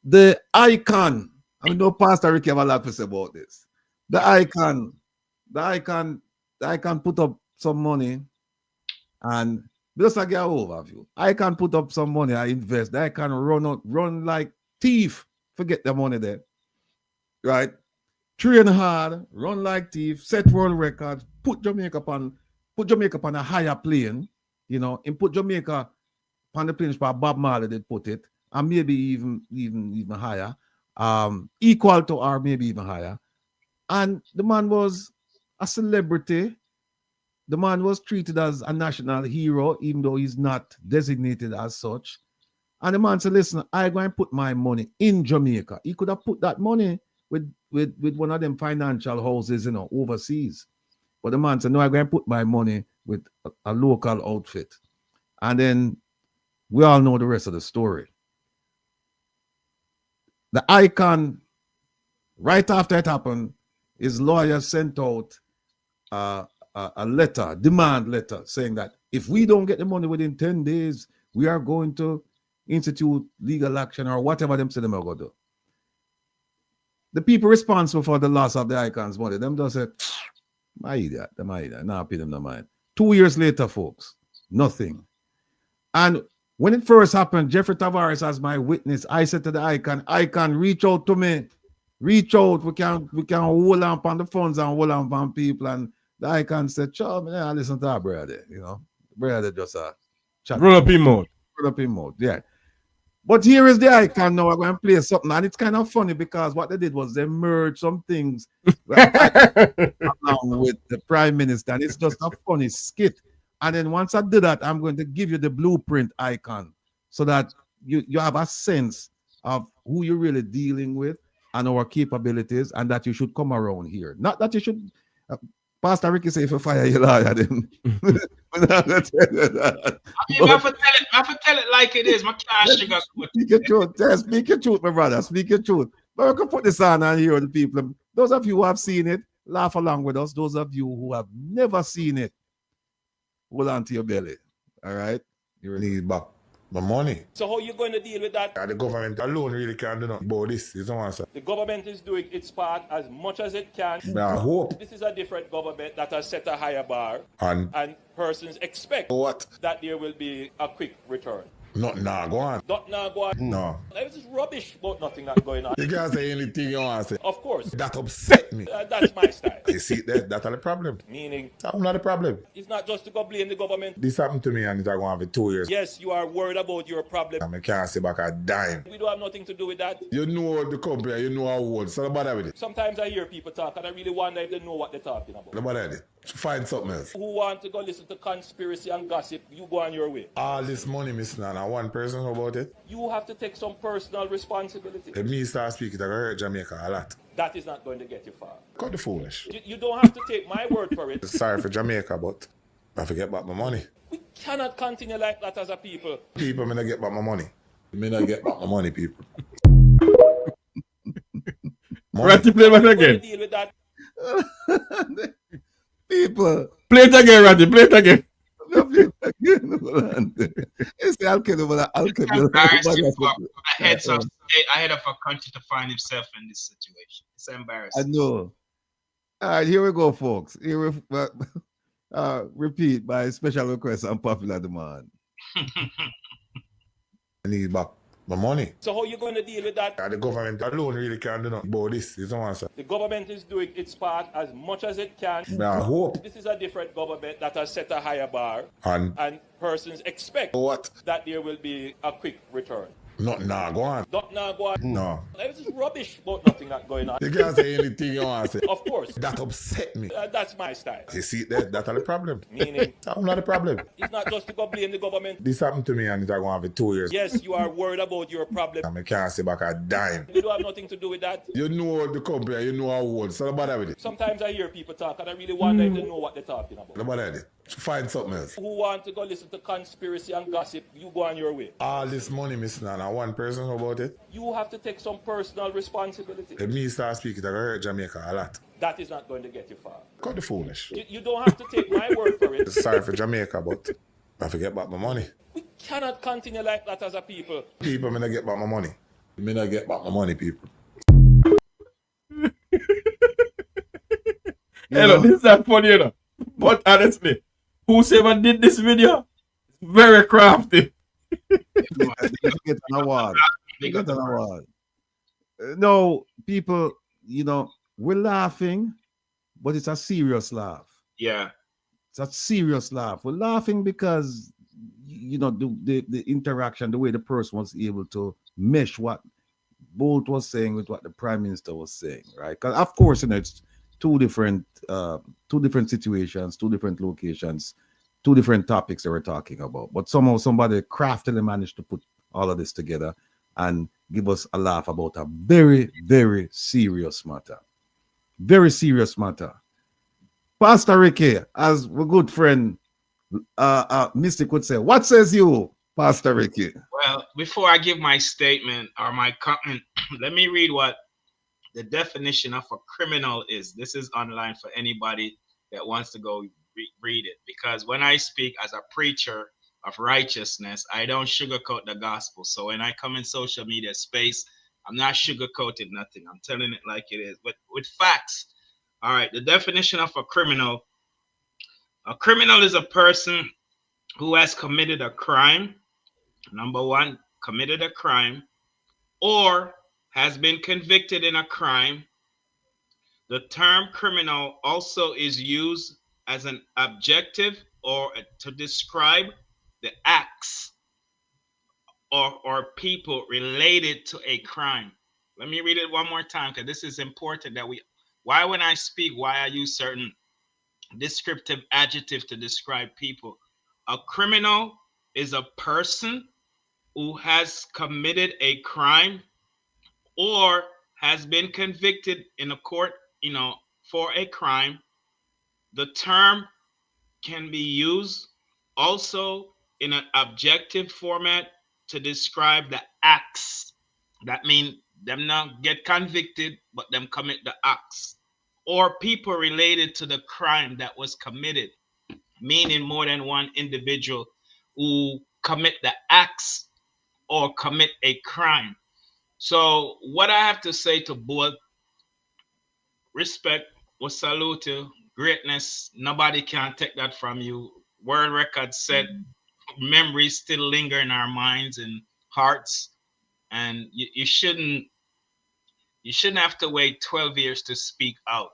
The icon, I mean, no Pastor Ricky have a lot to say about this. The icon, the icon, the icon put up some money and just to get an overview. I can put up some money, I invest. I can run like thief. Forget the money there. Right? Train hard, run like thief, set world records, put Jamaica on a higher plane, and put Jamaica on the plane where Bob Marley did put it, and maybe even higher, equal to or maybe even higher. And the man was a celebrity. The man was treated as a national hero, even though he's not designated as such. And the man said, listen, I'm going to put my money in Jamaica. He could have put that money with one of them financial houses, overseas. But the man said, no, I'm going to put my money with a local outfit. And then we all know the rest of the story. The icon, right after it happened, his lawyer sent out a letter, demand letter, saying that if we don't get the money within 10 days, we are going to institute legal action or whatever them say them are going to do. The people responsible for the loss of the icon's money, them just said, my idiot, now pay them no mind. 2 years later, folks, nothing. And when it first happened, Jeffrey Tavares as my witness, I said to the icon, reach out to me. Reach out. We can hold on the funds and hold on people. And the icon said, sure, man, I listen to our brother, Brother just chat. Run up in mode. Yeah. But here is the icon now. I'm going to play something. And it's kind of funny because what they did was they merged some things along with the Prime Minister. And it's just a funny skit. And then once I do that, I'm going to give you the blueprint icon so that you have a sense of who you're really dealing with and our capabilities, and that you should come around here. Not that you should. Pastor Ricky say if you fire your lawyer, then. I have to tell it like it is. My can't sugar. Speak your truth. Speak your truth, my brother. Speak your truth. But we can put this on and hear the people. Those of you who have seen it, laugh along with us. Those of you who have never seen it, hold on to your belly. All right? You need back my money. So how are you going to deal with that? The government alone really can't do nothing about this. You don't answer. The government is doing its part as much as it can. I hope. This is a different government that has set a higher bar. And persons expect what? That there will be a quick return. Not now, go on. Not now, go on. No. It's just rubbish about nothing that's going on. You can't say anything you want to say. Of course. That upset me. That's my style. You see, that's not the problem. Meaning? That's not the problem. It's not just to go blame the government. This happened to me and it's going to have it 2 years. Yes, you are worried about your problem. I can't say back a dime. We don't have nothing to do with that. You know the company, you know how old, so don't bother with it. Sometimes I hear people talk and I really wonder if they know what they're talking about. Don't bother with it. Find something else. Who want to go listen to conspiracy and gossip, you go on your way. All this money, Miss Nana, one person about it. You have to take some personal responsibility. If me start speaking, I hurt Jamaica a lot. That is not going to get you far. Cut the foolish. You don't have to take my word for it. Sorry for Jamaica, but I forget about my money. We cannot continue like that as a people. People, me not get back my money. Me not get back my money, people. Ratty, play it again. Deal with that. People. Play it again, Ratty. Play it again. It's the ahead of a country to find himself in this situation. It's embarrassing. I know. All right, here we go, folks. Here we repeat by special request and popular demand. I need back my money. So how are you going to deal with that? The government alone really can't do nothing about this. You don't answer. The government is doing its part as much as it can. I hope. This is a different government that has set a higher bar. And persons expect what? That there will be a quick return. Not now, go on. Not now, go on. No. It's just rubbish about nothing that's going on. You can't say anything you want to say. Of course. That upset me. That's my style. You see, that's not the problem. Meaning? That's not the problem. It's not just to go blame the government. This happened to me and it's going to have it 2 years. Yes, you are worried about your problem. I can't say back a dime. We don't have nothing to do with that. You know the company, you know how old, so don't bother with it. Sometimes I hear people talk and I really wonder if they know what they're talking about. Don't bother with it. Find something else. Who want to go listen to conspiracy and gossip, you go on your way. All this money, Miss Nana, one person about it. You have to take some personal responsibility. If me start speaking, I hurt Jamaica a lot. That is not going to get you far. Cut the foolish. You don't have to take my word for it. Sorry for Jamaica, but I forget about my money. We cannot continue like that as a people. People, me not get back my money. You may not get back my money, people. Hello, this is not funny, you know. But honestly, whosoever did this video, very crafty. Get an award. Get an award. No, people, you know, we're laughing, but it's a serious laugh. Yeah. It's a serious laugh. We're laughing because, you know, the interaction, the way the person was able to mesh what Bolt was saying with what the Prime Minister was saying, right? Because of course, you know, it's two different situations, two different locations, two different topics that we're talking about. But somehow somebody craftily managed to put all of this together and give us a laugh about a very, very serious matter. Very serious matter. Pastor Ricky, as a good friend, Mystic would say, what says you, Pastor Ricky? Well, before I give my statement or my comment, let me read what the definition of a criminal is. This is online for anybody that wants to go read it. Because when I speak as a preacher of righteousness, I don't sugarcoat the gospel. So when I come in social media space, I'm not sugarcoating nothing. I'm telling it like it is, but with facts. All right, the definition of a criminal is a person who has committed a crime. Number one, committed a crime or has been convicted in a crime. The term criminal also is used as an adjective or to describe the acts or people related to a crime. Let me read it one more time because this is important that why when I speak, why I use certain descriptive adjective to describe people. A criminal is a person who has committed a crime or has been convicted in a court, you know, for a crime. The term can be used also in an objective format to describe the acts. That means them not get convicted, but them commit the acts. Or people related to the crime that was committed, meaning more than one individual who commit the acts or commit a crime. So what I have to say to both, respect, was salute you, greatness. Nobody can take that from you. World record set, memories still linger in our minds and hearts. And you shouldn't have to wait 12 years to speak out.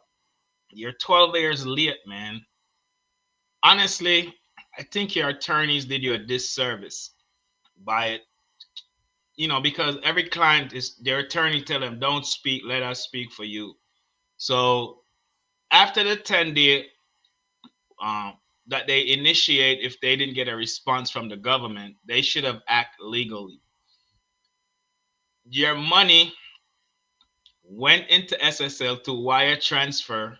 You're 12 years late, man. Honestly, I think your attorneys did you a disservice by it. You know, because every client is their attorney tell them, don't speak, let us speak for you. So after the 10-day that they initiate, if they didn't get a response from the government, they should have acted legally. Your money went into SSL to wire transfer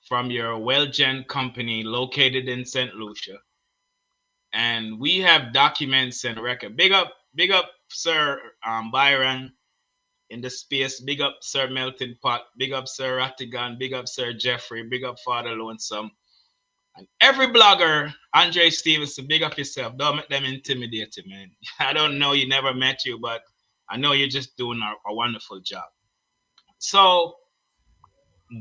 from your WellGen company located in St. Lucia. And we have documents and record. Big up, Sir Byron in the space. Big up, Sir Melting Pot. Big up, Sir Rattigan. Big up, Sir Jeffrey. Big up, Father Lonesome. And every blogger, Andre Stevenson, big up yourself. Don't make them intimidate you, man. I don't know, you never met you, but I know you're just doing a wonderful job. So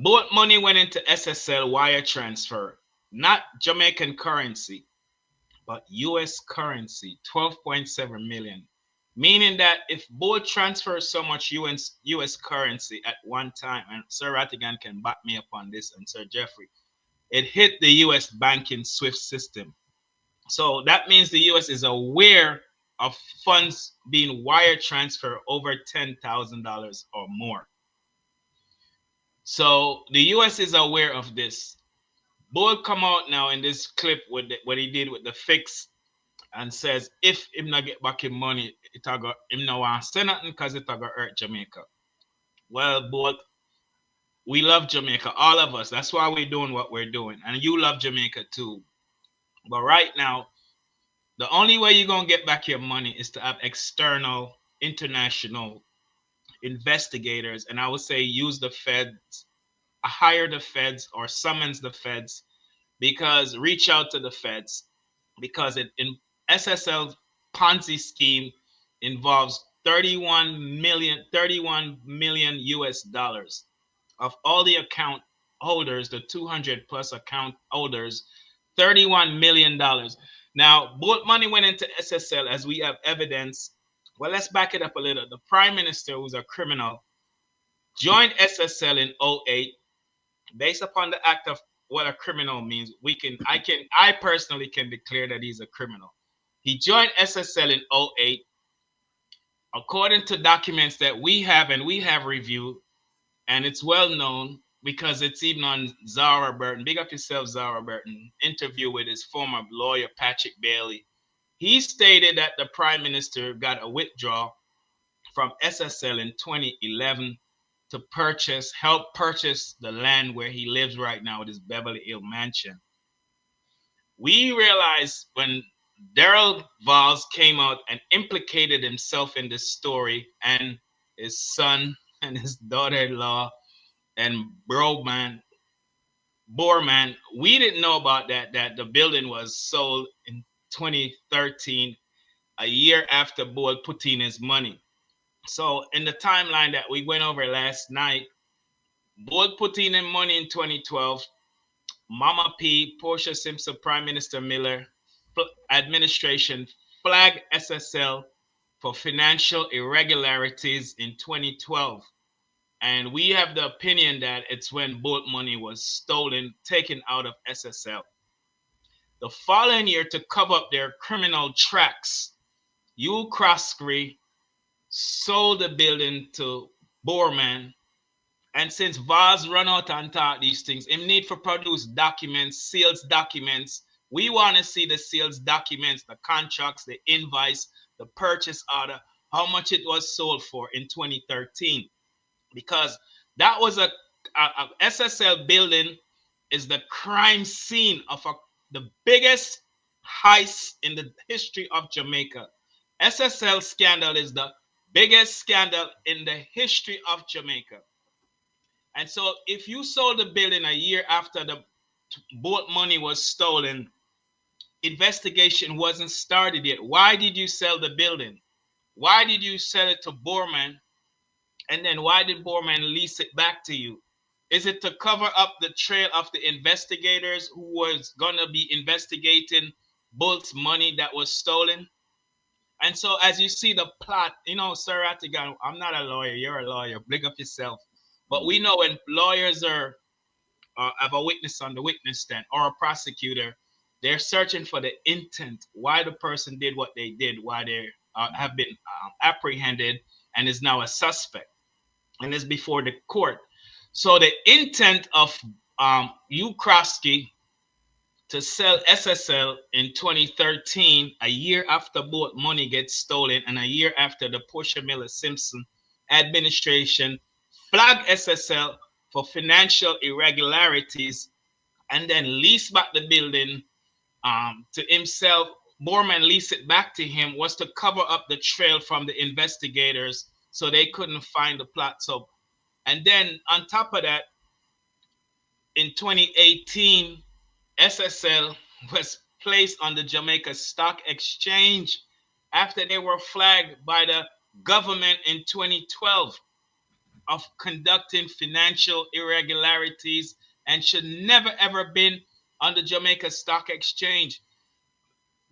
both money went into SSL wire transfer, not Jamaican currency, but US currency, 12.7 million. Meaning that if both transfer so much US currency at one time, and Sir Rattigan can back me up on this, and Sir Jeffrey, it hit the US banking SWIFT system. So that means the US is aware of funds being wire transferred over $10,000 or more. So the US is aware of this. Bull come out now in this clip with what he did with the fix and says if him not get back his money, him no want say nothing because it gonna hurt Jamaica. Well, Bull, we love Jamaica, all of us. That's why we're doing what we're doing. And you love Jamaica too. But right now, the only way you're going to get back your money is to have external, international investigators. And I would say use the feds, hire the feds or summons the feds, because reach out to the feds, because in SSL Ponzi scheme involves 31 million US dollars. Of all the account holders, the 200 plus account holders, $31 million. Now, both money went into SSL as we have evidence. Well, let's back it up a little. The prime minister, who's a criminal, joined SSL in '08. Based upon the act of what a criminal means, I personally can declare that he's a criminal. He joined SSL in '08. According to documents that we have and we have reviewed, and it's well known because it's even on Zara Burton. Big up yourself, Zara Burton. Interview with his former lawyer, Patrick Bailey. He stated that the prime minister got a withdrawal from SSL in 2011 to help purchase the land where he lives right now with his Beverly Hills mansion. We realized when Daryl Valls came out and implicated himself in this story, and his son and his daughter-in-law and Borman, we didn't know about that the building was sold in 2013, a year after Boyd put in his money. So in the timeline that we went over last night, Boyd put in money in 2012. Mama P, Portia Simpson, Prime Minister Miller administration flagged SSL for financial irregularities in 2012. And we have the opinion that it's when boat money was stolen, taken out of SSL. The following year, to cover up their criminal tracks, Hugh Croskery sold the building to Borman. And since Vaz run out and taught these things, him need for produce documents, sales documents. We want to see the sales documents, the contracts, the invoice, the purchase order, how much it was sold for in 2013. Because that was a SSL building is the crime scene of the biggest heist in the history of Jamaica. SSL scandal is the biggest scandal in the history of Jamaica. And so if you sold the building a year after the boat money was stolen, investigation wasn't started yet. Why did you sell the building? Why did you sell it to Borman? And then why did Borman lease it back to you? Is it to cover up the trail of the investigators who was going to be investigating Bolt's money that was stolen? And so as you see the plot, Sir Rattigan, I'm not a lawyer, you're a lawyer, big up yourself. But we know when lawyers have a witness on the witness stand or a prosecutor, they're searching for the intent, why the person did what they did, why they have been apprehended and is now a suspect and is before the court. So the intent of Hugh Croskery to sell SSL in 2013, a year after both money gets stolen and a year after the Portia Miller Simpson administration flagged SSL for financial irregularities and then lease back the building to himself. Borman leased it back to him was to cover up the trail from the investigators so they couldn't find the plot. So, and then on top of that, in 2018, SSL was placed on the Jamaica Stock Exchange after they were flagged by the government in 2012 of conducting financial irregularities and should never ever been on the Jamaica Stock Exchange.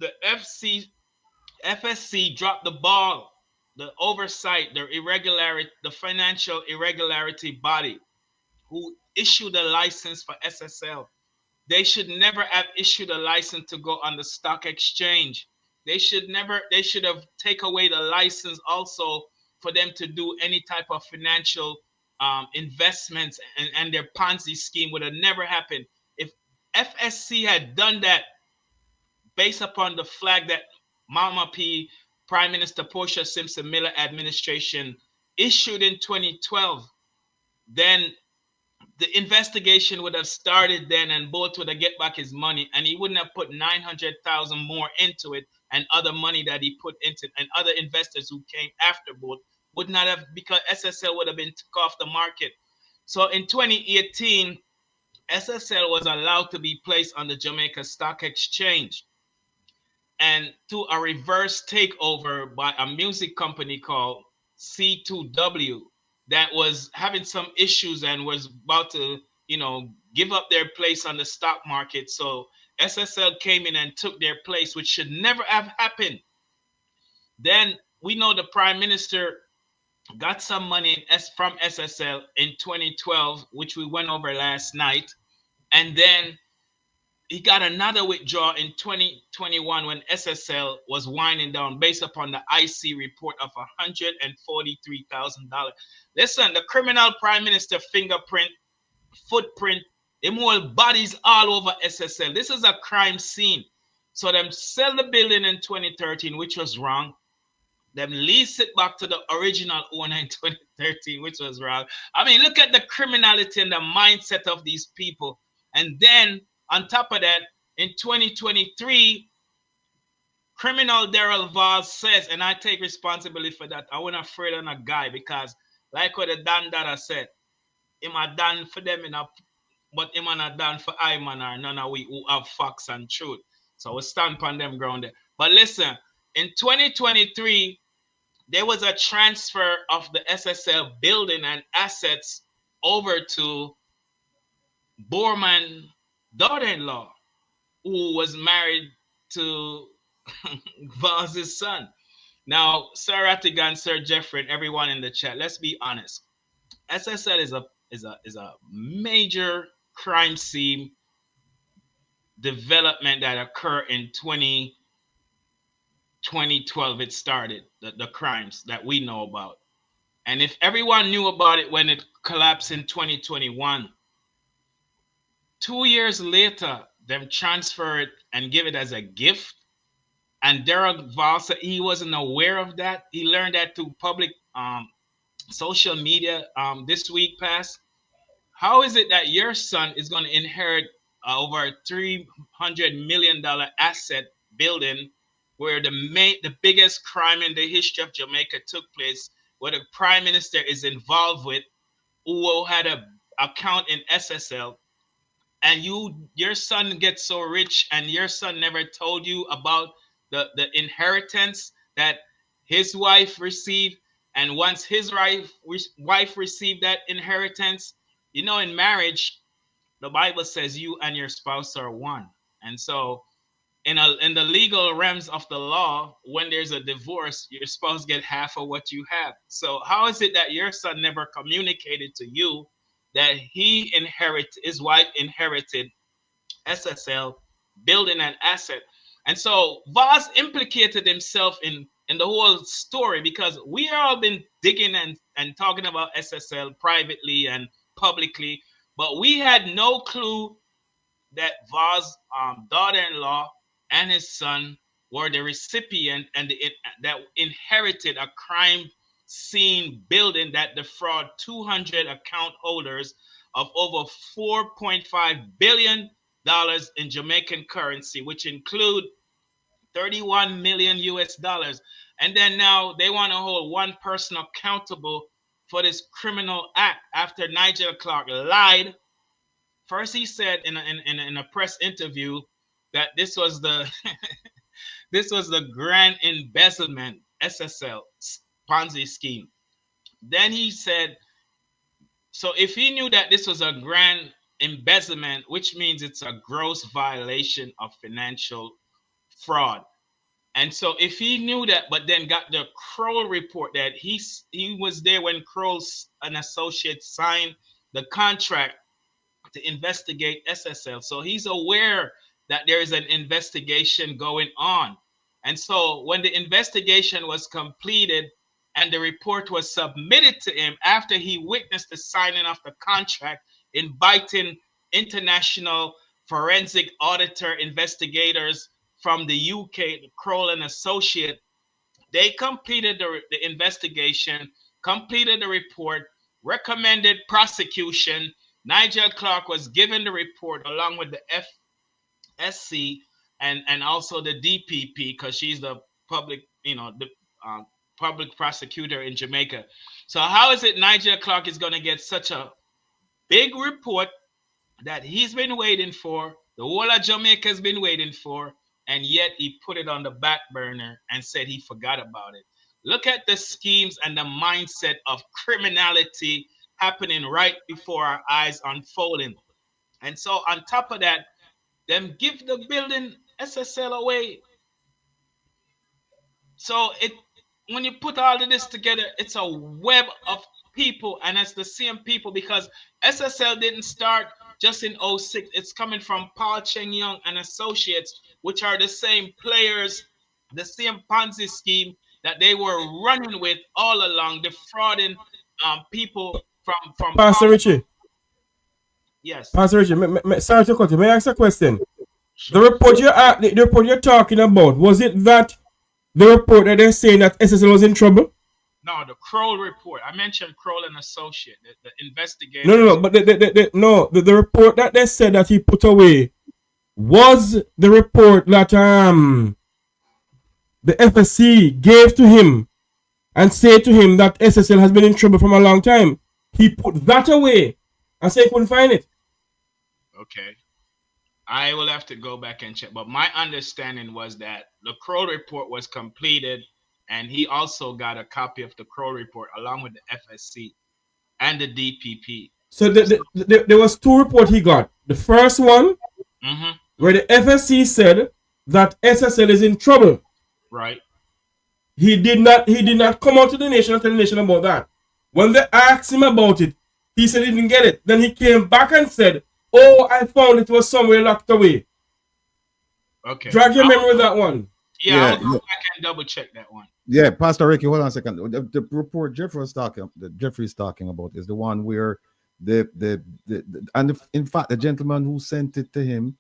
The FSC dropped the ball, the oversight, the financial irregularity body who issued a license for SSL. They should never have issued a license to go on the stock exchange. They should have taken away the license also for them to do any type of financial investments, and their Ponzi scheme would have never happened. If FSC had done that based upon the flag that Mama P, Prime Minister Portia Simpson Miller administration issued in 2012, then the investigation would have started then and Bolt would have get back his money and he wouldn't have put 900,000 more into it and other money that he put into it, and other investors who came after Bolt would not have, because SSL would have been took off the market. So in 2018, SSL was allowed to be placed on the Jamaica Stock Exchange. and to a reverse takeover by a music company called C2W that was having some issues and was about to, give up their place on the stock market. So SSL came in and took their place, which should never have happened. Then we know the prime minister got some money from SSL in 2012, which we went over last night. And then he got another withdrawal in 2021 when SSL was winding down based upon the IC report of $143,000. Listen, the criminal prime minister fingerprint, footprint, immoral bodies all over SSL. This is a crime scene. So them sell the building in 2013, which was wrong. Them lease it back to the original owner in 2013, which was wrong. I mean, look at the criminality and the mindset of these people. And then on top of that, in 2023, criminal Daryl Vaz says, and I take responsibility for that, I wasn't afraid of a guy because, like what the Dan Dada said, him a done for them, but him a done for I man or none of we who have facts and truth. So we stand on them ground there. But listen, in 2023, there was a transfer of the SSL building and assets over to Borman daughter-in-law, who was married to Vaz's son. Now, Sir Rattigan, Sir Jeffrey, and everyone in the chat, let's be honest. SSL is a major crime scene development that occurred in 2012. It started, the crimes that we know about. And if everyone knew about it when it collapsed in 2021, 2 years later, them transfer it and give it as a gift. And Daryl Vaz, he wasn't aware of that. He learned that through public social media this week past. How is it that your son is going to inherit over a $300 million asset building where the biggest crime in the history of Jamaica took place, where the prime minister is involved with, who had an account in SSL, and your son gets so rich and your son never told you about the inheritance that his wife received? And once his wife received that inheritance, in marriage, the Bible says you and your spouse are one. And so in the legal realms of the law, when there's a divorce, your spouse get half of what you have. So how is it that your son never communicated to you that his wife inherited SSL building an asset? And so Vaz implicated himself in the whole story because we have all been digging and talking about SSL privately and publicly, but we had no clue that Vaz's daughter-in-law and his son were the recipient and that inherited a crime scene building that defrauded 200 account holders of over $4.5 billion in Jamaican currency, which include 31 million US dollars. And then now they want to hold one person accountable for this criminal act after Nigel Clark lied. First, he said in a press interview that this was the grand embezzlement SSL Ponzi scheme. Then he said, so if he knew that this was a grand embezzlement, which means it's a gross violation of financial fraud. And so if he knew that, but then got the Kroll report that he was there when Kroll, an associate, signed the contract to investigate SSL. So he's aware that there is an investigation going on. And so when the investigation was completed and the report was submitted to him after he witnessed the signing of the contract, inviting international forensic auditor investigators from the UK, Kroll and Associate, they completed the investigation, completed the report, recommended prosecution. Nigel Clark was given the report along with the FSC and also the DPP, because she's the public, public prosecutor in Jamaica. So how is it Nigel Clark is going to get such a big report that he's been waiting for, the whole of Jamaica has been waiting for, and yet he put it on the back burner and said he forgot about it. Look at the schemes and the mindset of criminality happening right before our eyes unfolding. And so on top of that, them give the building SSL away. So when you put all of this together, it's a web of people, and it's the same people, because SSL didn't start just in '06. It's coming from Paul Cheng Young and Associates, which are the same players, the same Ponzi scheme that they were running with all along, defrauding people from Pastor Richie. Yes. Pastor Richie, sorry to cut you. May I ask a question? Sure. The report you're talking about, was it that the report that they're saying that SSL was in trouble? No, the Kroll report. I mentioned Kroll and Associate, the investigators. No, but the report that they said that he put away was the report that the FSC gave to him and said to him that SSL has been in trouble from a long time. He put that away and said he couldn't find it. Okay. I will have to go back and check. But my understanding was that the Kroll report was completed, and he also got a copy of the Kroll report along with the FSC and the DPP. So there was two reports he got. The first one, where the FSC said that SSL is in trouble. Right. He did not come out to the nation and tell the nation about that. When they asked him about it, he said he didn't get it. Then he came back and said, "Oh, I found it was somewhere locked away." Okay. Drag your memory with that one. Yeah, I'll go back and double check that one. Yeah, Pastor Ricky, hold on a second. The report Jeffrey's talking about is the one where in fact the gentleman who sent it to him,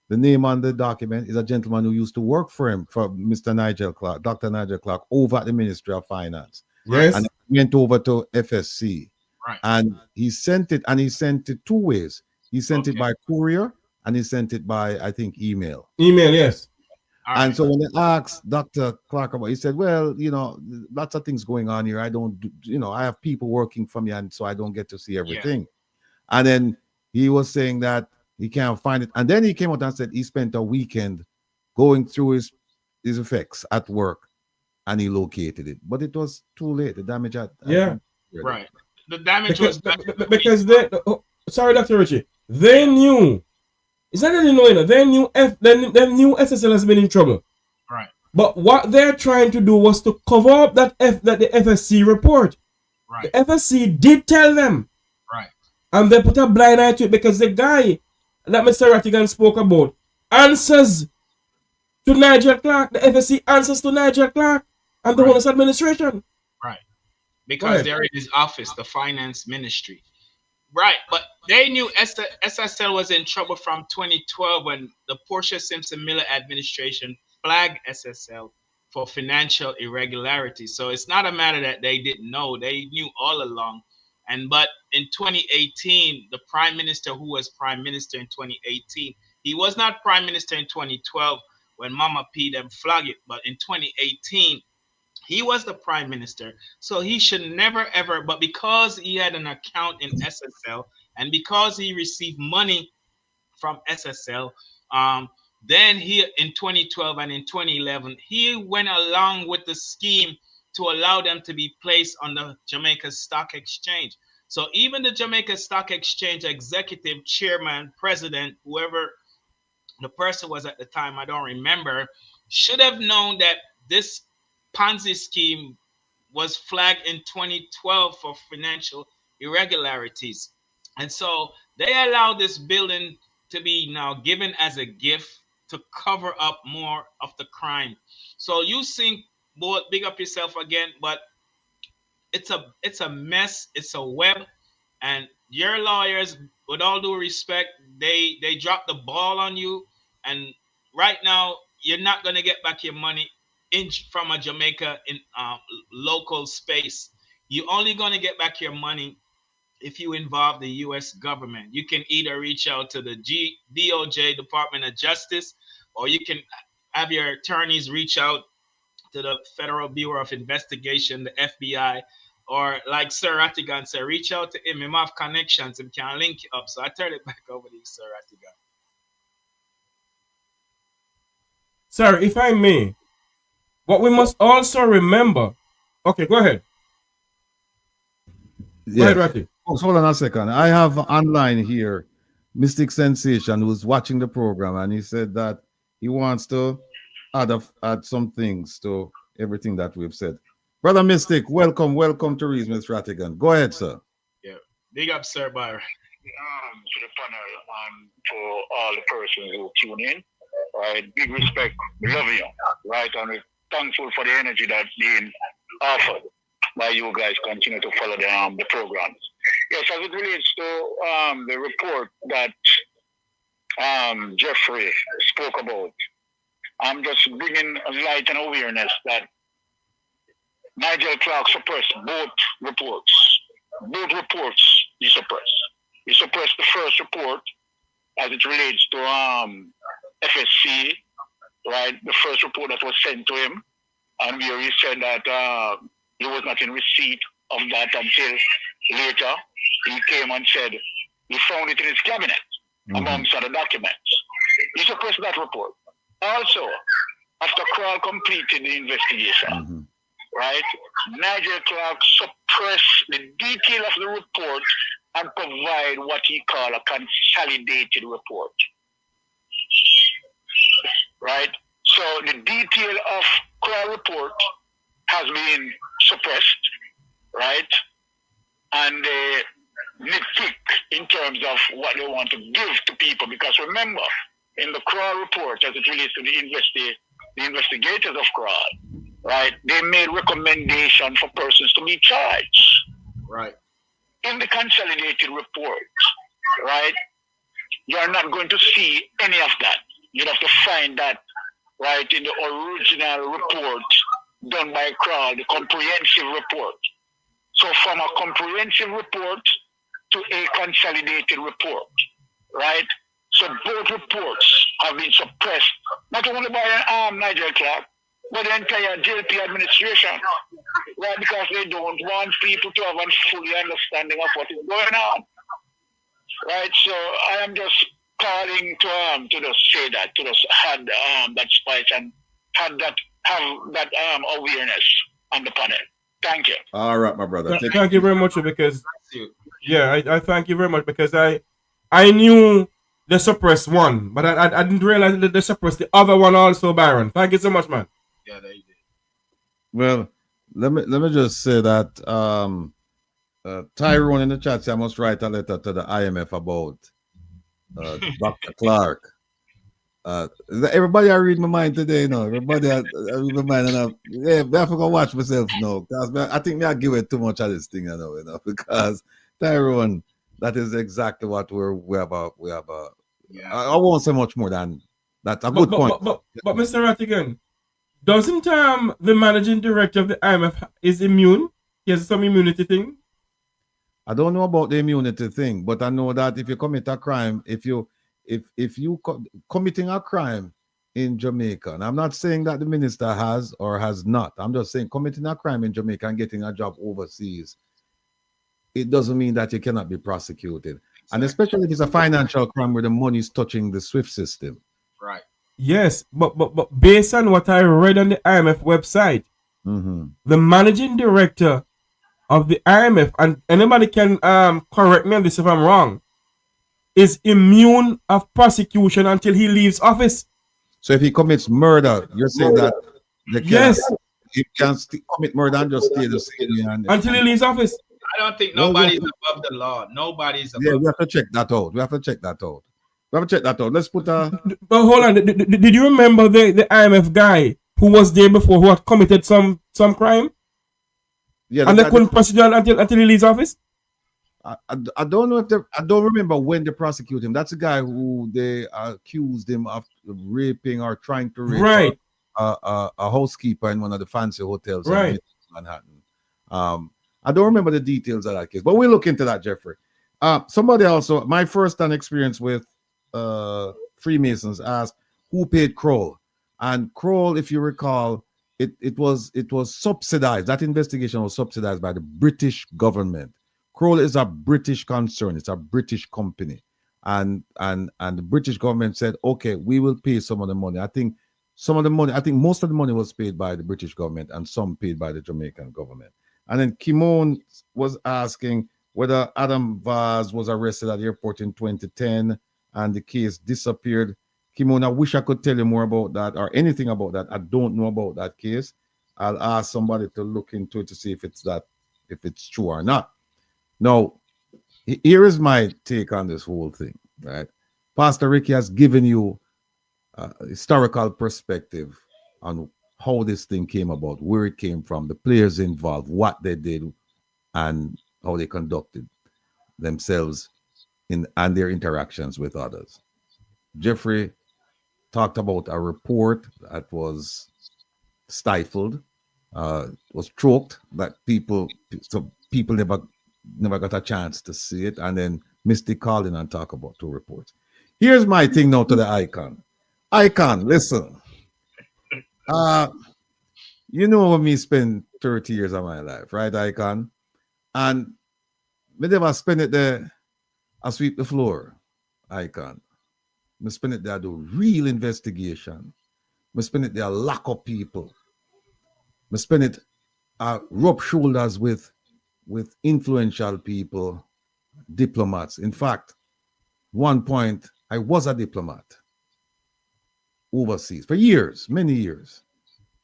the name on the document is a gentleman who used to work for him, for Mr. Nigel Clark, Dr. Nigel Clark, over at the Ministry of Finance. Yes. And it went over to FSC. Right. And he sent it two ways. He sent it by courier and he sent it by, I think, email. Email, yes. And so when they asked Dr. Clark about it, he said, well, lots of things going on here. I don't, I have people working for me, and so I don't get to see everything. Yeah. And then he was saying that he can't find it. And then he came out and said he spent a weekend going through his effects at work, and he located it. But it was too late. The damage had right. The damage was done. Because sorry, Dr. Richie. They knew. It's not that they know, they knew SSL has been in trouble. Right. But what they're trying to do was to cover up that the FSC report. Right. The FSC did tell them. Right. And they put a blind eye to it because the guy that Mr. Rattigan spoke about answers to Nigel Clark. The FSC answers to Nigel Clark and the whole administration. Right. Because they're in his office, the finance ministry. Right, but they knew SSL was in trouble from 2012 when the Portia Simpson Miller administration flagged SSL for financial irregularities. So it's not a matter that they didn't know; they knew all along. But in 2018, the prime minister, who was prime minister in 2018, he was not prime minister in 2012 when Mama P them flagged it, but in 2018. He was the prime minister, so he should never ever, but because he had an account in SSL and because he received money from SSL, then he, in 2012 and in 2011, he went along with the scheme to allow them to be placed on the Jamaica Stock Exchange. So even the Jamaica Stock Exchange executive chairman, president, whoever the person was at the time, I don't remember, should have known that this Ponzi scheme was flagged in 2012 for financial irregularities. And so they allowed this building to be now given as a gift to cover up more of the crime. So you think, boy, big up yourself again, but it's a mess, it's a web, and your lawyers, with all due respect, they dropped the ball on you, and right now you're not going to get back your money from a Jamaica in local space. You're only going to get back your money if you involve the U.S. government. You can either reach out to the DOJ, Department of Justice, or you can have your attorneys reach out to the Federal Bureau of Investigation, the FBI, or like Sir Rattigan said, reach out to him. He have connections and can link you up. So I turn it back over to you, Sir Rattigan. Sorry, if I may, what we must also remember. Okay, go ahead. Go ahead, Ratty. Hold on a second. I have online here Mystic Sensation who's watching the program, and he said that he wants to add some things to everything that we've said. Brother Mystic, welcome to Reason with Rattigan. Go ahead, sir. Yeah. Big up, Sir Byron. To the panel and for all the persons who tune in. Right, big respect. We love you. Right, and we're thankful for the energy that's being offered by you guys. Continue to follow the programs. Yes, as it relates to the report that Jeffrey spoke about, I'm just bringing light and awareness that Nigel Clark suppressed both reports. Both reports he suppressed. He suppressed the first report as it relates to FSC, right? The first report that was sent to him, and where he said that he was not in receipt of that until later. He came and said he found it in his cabinet amongst other documents. He suppressed that report. Also, after Kroll completed the investigation, right, Nigel Clark suppressed the detail of the report and provide what he called a consolidated report. Right? So the detail of Kroll report has been suppressed, right? And they nitpick in terms of what they want to give to people, because remember, in the Kroll report, as it relates to the investigators of Kroll, right, they made recommendation for persons to be charged. Right. In the consolidated report, right, you're not going to see any of that. You'd have to find that, right, in the original report done by Kroll, the comprehensive report. So from a comprehensive report to a consolidated report, right? So both reports have been suppressed, not only by Nigel Clark, but the entire JLP administration, right? Because they don't want people to have a fully understanding of what is going on, right? So I am just calling to just say that, to just have that spice and have that awareness on the panel. Thank you. All right, my brother. Thank you very much, because I thank you very much, because I knew they suppressed one, but I didn't realize that they suppressed the other one also, Byron. Thank you so much, man. Yeah, they did. Well, let me just say that Tyrone in the chat said I must write a letter to the IMF about Dr. Clark. Everybody I read my mind today, you know. Everybody I read my mind, and I have to go watch myself now, because I think I give it too much of this thing, you know, because Tyrone, that is exactly what we have a. Yeah. I won't say much more than that's a good point. But Mr. Rattigan, doesn't the managing director of the IMF is immune? He has some immunity thing. I don't know about the immunity thing, but I know that if you commit a crime, if you committing a crime in Jamaica, and I'm not saying that the minister has or has not, I'm just saying committing a crime in Jamaica and getting a job overseas, it doesn't mean that you cannot be prosecuted. Exactly. And especially if it's a financial crime where the money is touching the SWIFT system. Right. Yes, but based on what I read on the IMF website, the managing director of the IMF, and anybody can correct me on this if I'm wrong, is immune of prosecution until he leaves office. So if he commits murder, you're saying that he can commit murder and just stay the same until he leaves office. I don't think nobody's above the law. Nobody's above. Yeah, we have to check that out. Let's put a. But hold on. Did you remember the IMF guy who was there before, who had committed some crime? Yeah, and they couldn't prosecute until he leaves office. I don't know I don't remember when they prosecute him. That's a guy who they accused him of raping or trying to rape a housekeeper in one of the fancy hotels in Manhattan. I don't remember the details of that case, but we'll look into that, Jeffrey. Somebody also, my first-hand experience with Freemasons asked who paid Kroll, and Kroll, if you recall, it was subsidized. That investigation was subsidized by the British government. Kroll is a British concern. It's a British company. And the British government said, okay, we will pay some of the money. I think some of the money, I think most of the money was paid by the British government and some paid by the Jamaican government. And then Kimon was asking whether Adam Vaz was arrested at the airport in 2010 and the case disappeared. Kimon, I wish I could tell you more about that or anything about that. I don't know about that case. I'll ask somebody to look into it to see if it's true or not. Now, here is my take on this whole thing, right? Pastor Ricky has given you a historical perspective on how this thing came about, where it came from, the players involved, what they did, and how they conducted themselves and their interactions with others. Jeffrey talked about a report that was stifled, was choked, that people never got a chance to see it, and then Misty called in and talk about 2 reports. Here's my thing now to the Icon. Icon, listen. You know me spend 30 years of my life, right, Icon? And me never spend it there, I sweep the floor, Icon. Me spend it there, do real investigation. Me spend it there, lock up people. Me spend it, rub shoulders with influential people, diplomats. In fact, one point, I was a diplomat overseas for years, many years.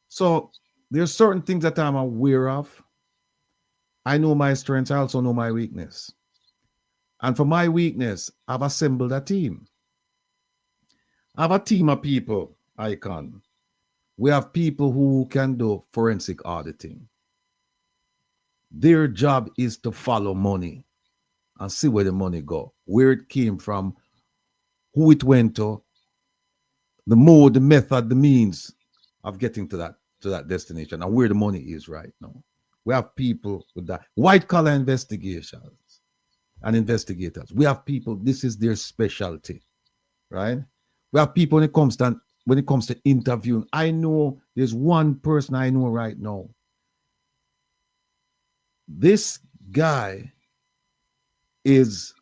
So there's certain things that I'm aware of. I know my strengths, I also know my weakness. And for my weakness, I've assembled a team. I have a team of people, Icon. We have people who can do forensic auditing. Their job is to follow money and see where the money go, where it came from, who it went to, the mode, the method, the means of getting to that destination, and where the money is right now. We have people with that white collar investigations and investigators. We have people, this is their specialty, right? We have people when it comes to interviewing. I know there's one person I know right now. This guy is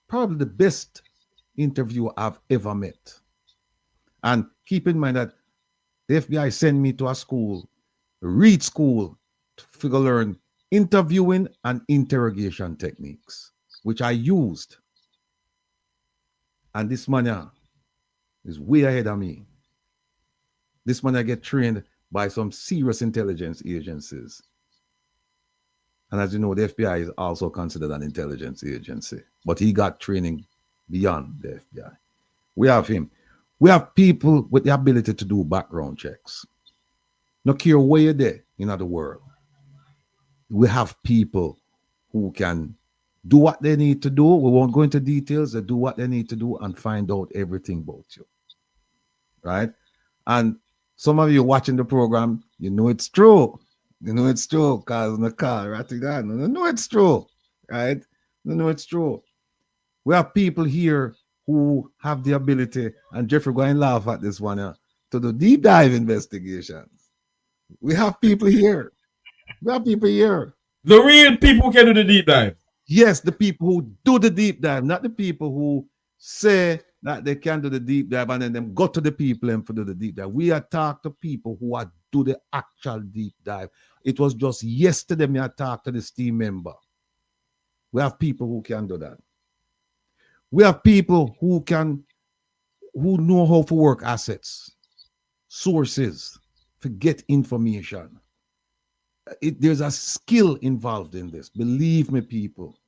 probably the best interviewer I've ever met. And keep in mind that the FBI sent me to a school, Reed School, to learn interviewing and interrogation techniques, which I used. And this man is way ahead of me. This man I get trained by some serious intelligence agencies. And as you know, the FBI is also considered an intelligence agency, but he got training beyond the FBI. We have him. We have people with the ability to do background checks. No care where you're there in the world. We have people who can do what they need to do. We won't go into details. They do what they need to do and find out everything about you. Right? And some of you watching the program, you know it's true. You know it's true because in the car, right? You know it's true. Right? You know it's true. We have people here who have the ability, and Jeffrey going to laugh at this one, to do deep dive investigations. We have people here. We have people here. The real people can do the deep dive. Yes, the people who do the deep dive, not the people who say that they can do the deep dive and then them go to the people and do the deep dive. We are talk to people who are do the actual deep dive. It was just yesterday me I talked to this team member. We have people who can do that. We have people who know how to work assets, sources, to get information. There's a skill involved in this. Believe me, people.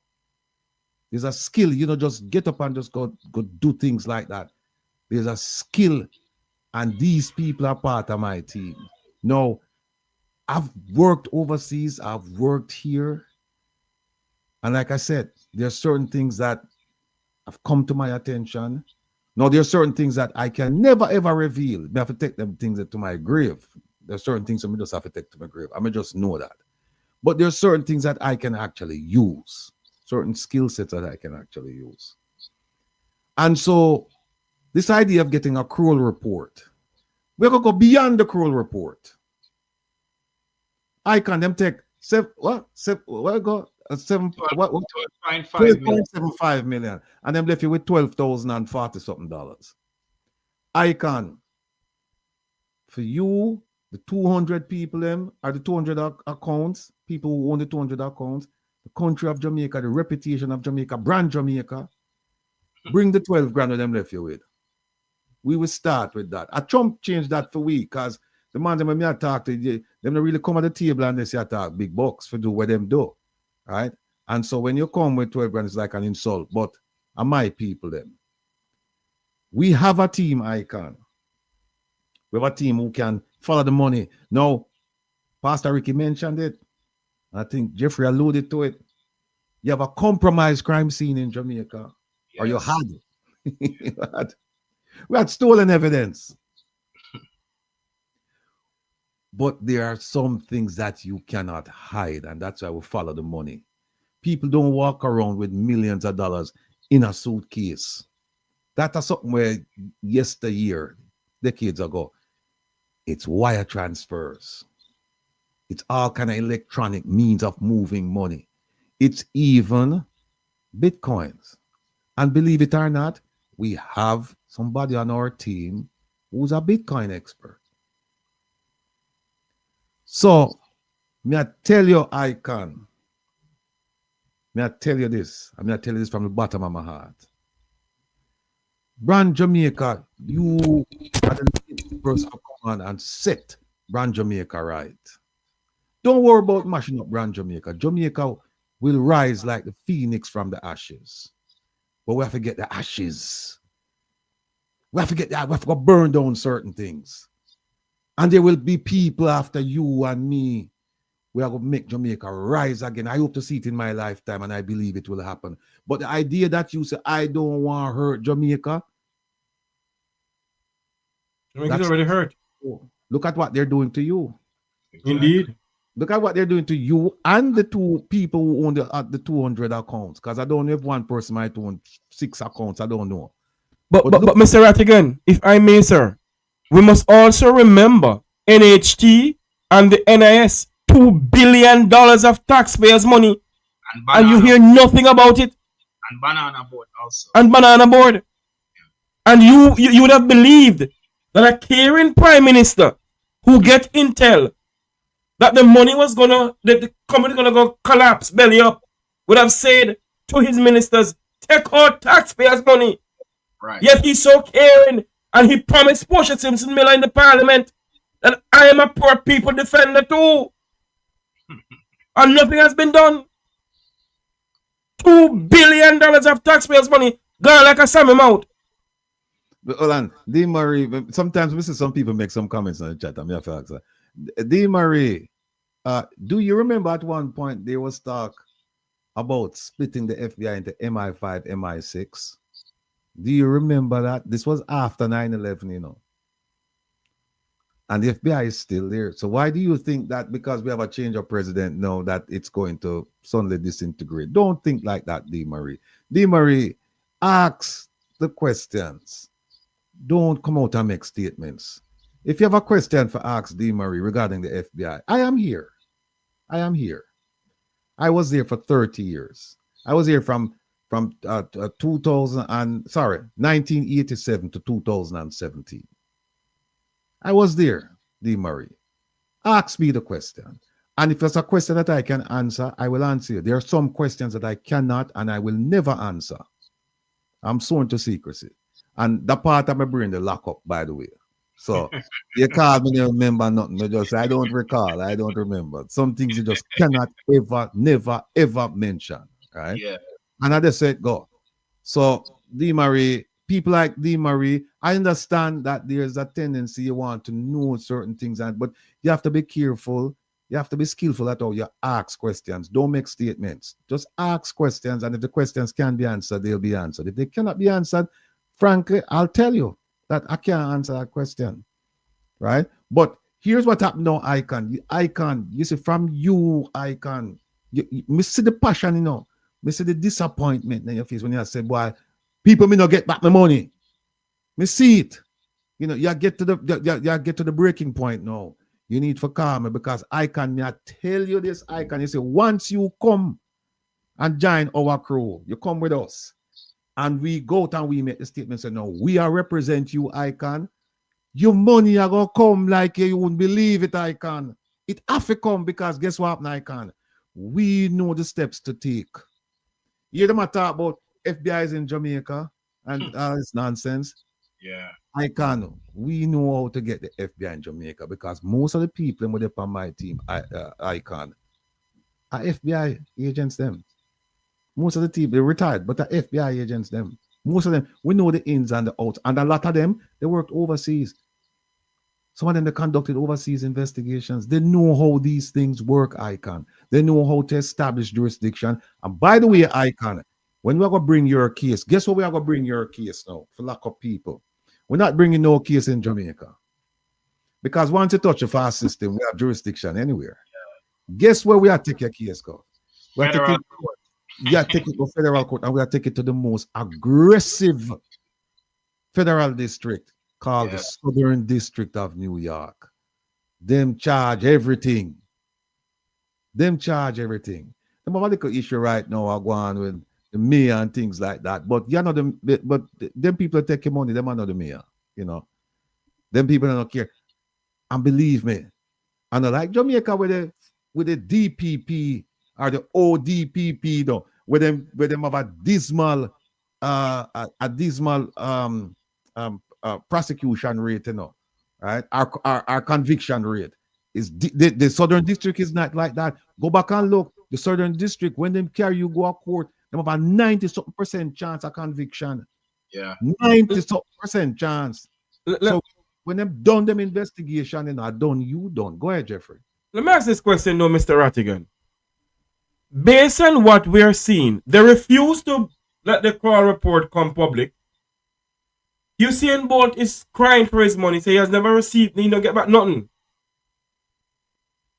There's a skill. You know, just get up and just go do things like that. There's a skill, and these people are part of my team. Now, I've worked overseas. I've worked here. And like I said, there are certain things that have come to my attention. Now, there are certain things that I can never, ever reveal. I have to take them things to my grave. There are certain things I just have to take to my grave. I may just know that. But there are certain things that I can actually use. Certain skill sets that I can actually use. And so, this idea of getting a cruel report, we're going to go beyond the cruel report. I can them take 12.75 million, and them left you with $12,040 something. Icon, for you, the 200 people them are the 200 accounts, people who own the 200 accounts, the country of Jamaica, the reputation of Jamaica, brand Jamaica. Bring the 12 grand of them left you with. We will start with that. Trump changed that for we because the man them when me talk to them don't really come at the table and they say attack big bucks for do what them do. Right? And so when you come with 12 grand, it's like an insult. But are my people them. We have a team icon. We have a team who can follow the money. Now, Pastor Ricky mentioned it. I think Jeffrey alluded to it. You have a compromised crime scene in Jamaica. Yes. Or you had. We had stolen evidence. But there are some things that you cannot hide, and that's why we follow the money. People don't walk around with millions of dollars in a suitcase. That's something where yesteryear, decades ago, it's wire transfers. It's all kind of electronic means of moving money. It's even Bitcoins. And believe it or not, we have somebody on our team who's a Bitcoin expert. So, may I tell you, Icon, may I tell you this? I tell you this from the bottom of my heart. Brand Jamaica, you are the person to come on and set Brand Jamaica right. Don't worry about mashing up Brand Jamaica. Jamaica will rise like the phoenix from the ashes. But we have to get the ashes. We have to get that. We have to go burn down certain things. And there will be people after you and me. We are going to make Jamaica rise again. I hope to see it in my lifetime, and I believe it will happen. But the idea that you say, I don't want to hurt Jamaica. Jamaica's already hurt. Look at what they're doing to you. Indeed. Look at what they're doing to you and the two people who own the 200 accounts. Because I don't know if one person might own 6 accounts. I don't know. But Mr. Rattigan, if I may, sir, we must also remember NHT and the NIS, $2 billion of taxpayers' money. And you hear nothing about it. And Banana Board also. And Banana Board. And you would have believed that a caring prime minister who get intel that the money was that the company gonna go collapse belly up, would have said to his ministers, take out taxpayers' money. Right. Yet he's so caring, and he promised Portia Simpson Miller in the parliament that I am a poor people defender too. And nothing has been done. $2 billion of taxpayers' money gone like a salmon mouth. But hold on, D. Murray, sometimes we see some people make some comments on the chat. I'm here for answer. D. Murray, do you remember at one point there was talk about splitting the FBI into MI5, MI6? Do you remember that? This was after 9/11, you know. And the FBI is still there. So why do you think that because we have a change of president now that it's going to suddenly disintegrate? Don't think like that, D. Murray. D. Murray, ask the questions. Don't come out and make statements. If you have a question for Ask D. Murray regarding the FBI, I am here. I am here. I was there for 30 years. I was here from 1987 to 2017. I was there, D. Murray. Ask me the question. And if there's a question that I can answer, I will answer you. There are some questions that I cannot and I will never answer. I'm sworn to secrecy. And that part of my brain, they lock up, by the way. So you call me, you remember nothing. I don't recall. I don't remember. Some things you just cannot ever, never, ever mention. Right? Yeah. And I just said, go. So, D. Murray, people like D. Murray, I understand that there's a tendency you want to know certain things, but you have to be careful. You have to be skillful at how you ask questions. Don't make statements. Just ask questions, and if the questions can be answered, they'll be answered. If they cannot be answered, frankly, I'll tell you that I can't answer that question, right? But here's what happened now, Icon. Icon, you see, from you, Icon, you see the passion, you know. Me see the disappointment in your face when you say, boy, people may not get back my money. Me see it. You know, you get to the breaking point now. You need to call me because I tell you this, you say, once you come and join our crew, you come with us. And we go out and we make the statement say, no, we are represent you, Icon. your money are gonna come like you wouldn't believe it, Icon. It have to come because guess what happened, Icon? We know the steps to take. You hear them talk about FBI is in Jamaica and it's nonsense. Yeah. Icon, we know how to get the FBI in Jamaica because most of the people with on my team, Icon, are FBI agents them. Most of the team, they retired, but the FBI agents them. Most of them, we know the ins and the outs. And a lot of them, they worked overseas. Some of them, they conducted overseas investigations. They know how these things work, Icon. They know how to establish jurisdiction. And by the way, Icon, when we're going to bring your case, guess what we are going to bring your case now for lack of people? We're not bringing no case in Jamaica. Because once you touch a fast system, we have jurisdiction anywhere. Guess where we are taking a case, go? We are taking it to federal court and we are taking it to the most aggressive federal district called the Southern District of New York. Them charge everything. Them charge everything. The political issue right now are going with the mayor and things like that. But you know them, but them people taking money, them are not the mayor. You know, them people don't care. And believe me, I know like Jamaica with the DPP or the ODPP though, where them have a dismal prosecution rate, you know, right? Our conviction rate is the Southern District is not like that. Go back and look. The Southern District, when them carry you go to court, they have a 90% chance of conviction. Yeah. 90% chance. So when them done them investigation and are done, you done. Go ahead, Jeffrey. Let me ask this question now, Mr. Rattigan. Based on what we're seeing, they refuse to let the call report come public. Usain Bolt is crying for his money, so he has never received, he don't get back nothing.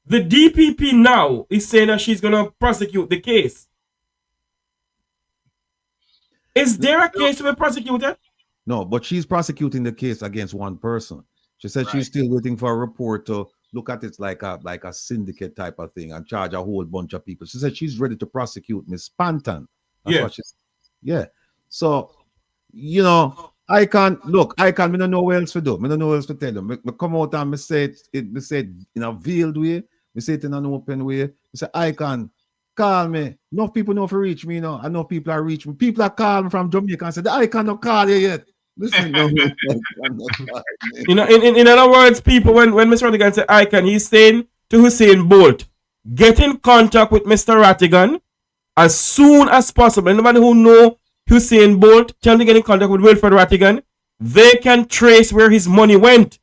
The DPP now is saying that she's going to prosecute the case. Is there a case to be prosecuted? No, but she's prosecuting the case against one person. She said she's still waiting for a report to look at it like a syndicate type of thing and charge a whole bunch of people. She said she's ready to prosecute Miss Spanton. That's what she said. Yeah. So, you know, I don't know what else to do. I don't know what else to tell them. I come out and I say it in a veiled way. I say it in an open way. I say, Icon, call me. Enough people know to reach me, you know. Enough people are reach me. People are calling from Jamaica and say, the Icon don't call you yet. Listen, no, you know, in other words, people, when Mr. Rattigan said Icon, he's saying to Usain Bolt, get in contact with Mr. Rattigan as soon as possible. Anybody who know Usain Bolt, tell him to get in contact with Wilfred Rattigan. They can trace where his money went.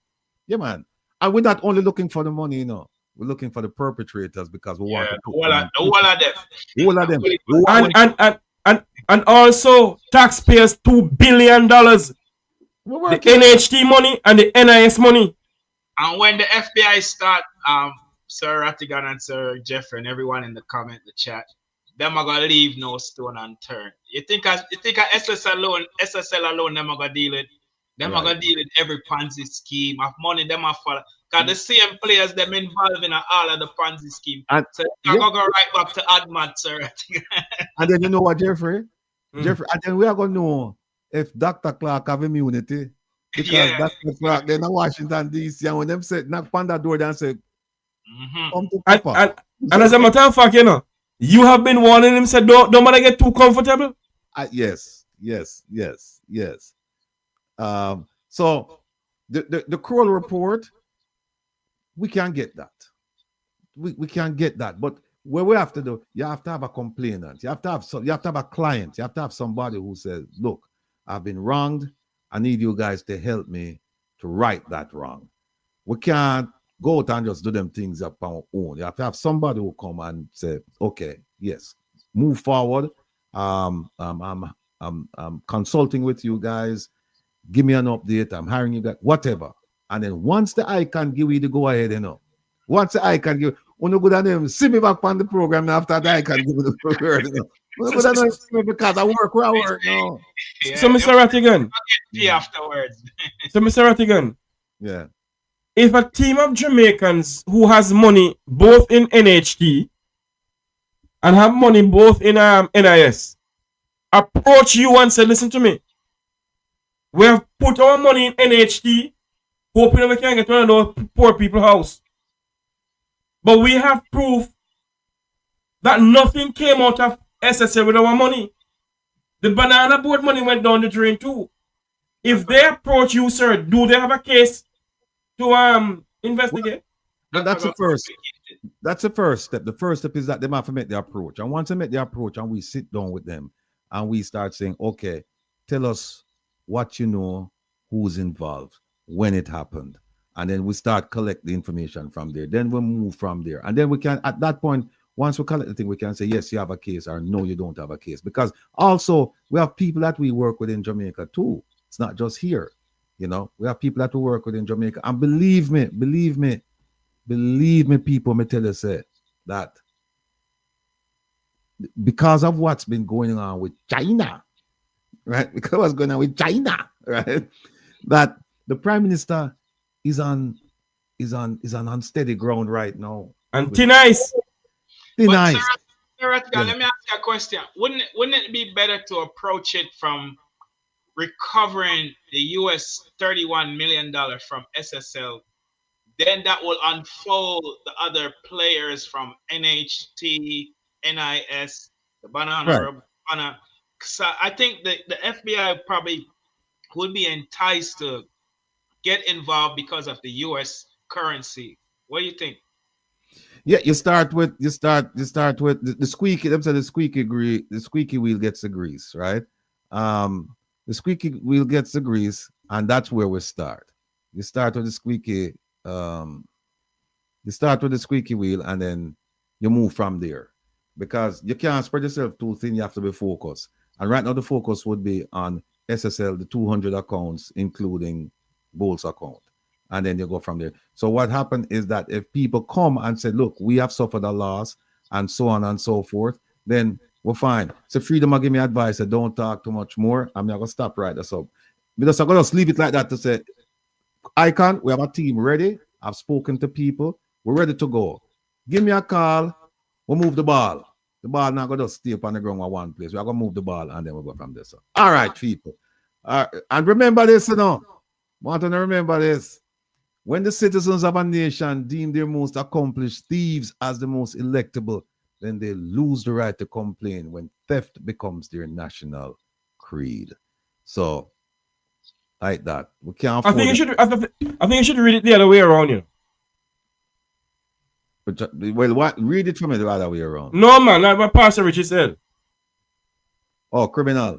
Yeah, man. And we're not only looking for the money, you know. We're looking for the perpetrators because we want to all of them. And also taxpayers $2 billion. The NHT money and the NIS money. And when the FBI start, Sir Rattigan and Sir Jeffrey and everyone in the chat, them are gonna leave no stone unturned. You think SSL alone, them are gonna deal with. Them are gonna deal with every Ponzi scheme of money. Them are follow. Cause the same players them involved in all of the Ponzi scheme. So I'm gonna go right back to Admat, Sir. And then you know what, Jeffrey? Jeffrey, and then we are gonna know if Dr. Clark have immunity. Because Dr. Clark, they're in Washington, D.C. And when them said knock on that door, they say, come to Papa. And as a matter of fact, you know, you have been warning him, said don't want to get too comfortable. Yes. So the Kroll report, we can't get that. We can't get that. But what we have to do, you have to have a complainant. You have to have a client. You have to have somebody who says, look, I've been wronged. I need you guys to help me to right that wrong. We can't go out and just do them things up on our own. You have to have somebody who come and say, okay, yes, move forward. I'm consulting with you guys. Give me an update. I'm hiring you guys, whatever. And then once the Icon give you the go ahead, you know. Once the Icon give, when you go down there, see me back on the program after the Icon give me the word, you know. Because I work where I work now. So, Mr. Rattigan. Afterwards. So, Mr. Rattigan. Yeah. If a team of Jamaicans who has money both in NHT and have money both in NIS approach you and say, listen to me, we have put our money in NHT hoping that we can get one of those poor people house. But we have proof that nothing came out of SSL with our money. The banana boat money went down the drain too. If they approach you, sir, do they have a case to investigate? That's the first. That's the first step. The first step is that they have to make the approach. And once they make the approach and we sit down with them and we start saying, okay, tell us what you know, who's involved, when it happened. And then we start collect the information from there. Then we move from there. And then we can, at that point, once we collect the thing, we can say, yes, you have a case, or no, you don't have a case. Because also, we have people that we work with in Jamaica too. It's not just here. You know, we have people that we work with in Jamaica. And believe me, people, me tell you, say, that because of what's been going on with China, right? Because what's going on with China, right? That the Prime Minister is on unsteady ground right now. And thin ice. Sir, let me ask you a question. Wouldn't it be better to approach it from recovering the US $31 million from SSL? Then that will unfold the other players from NHT, NIS, the Banana. Right. So I think the FBI probably would be enticed to get involved because of the US currency. What do you think? Yeah, you start with the squeaky. Them say the squeaky wheel gets the grease, right? The squeaky wheel gets the grease, and that's where we start. You start with the squeaky. You start with the squeaky wheel, and then you move from there, because you can't spread yourself too thin. You have to be focused, and right now the focus would be on SSL, the 200 accounts, including Bolt's account. And then you go from there. So what happened is that if people come and say, look, we have suffered a loss and so on and so forth, then we're fine. So Freedom will give me advice that don't talk too much more. I'm not going to stop right there. So because I'm going to just leave it like that to say, Icon, we have a team ready. I've spoken to people. We're ready to go. Give me a call. We'll move the ball. The ball not going to stay up on the ground at one place. We're going to move the ball and then we'll go from there. So, all right, people. And remember this, you know. Want to remember this. When the citizens of a nation deem their most accomplished thieves as the most electable, then they lose the right to complain when theft becomes their national creed. So, like that. We can't. I think you should read it the other way around, you know. But, well, what? Read it from the other way around. No, man, like what Pastor Richie said. Oh, criminal.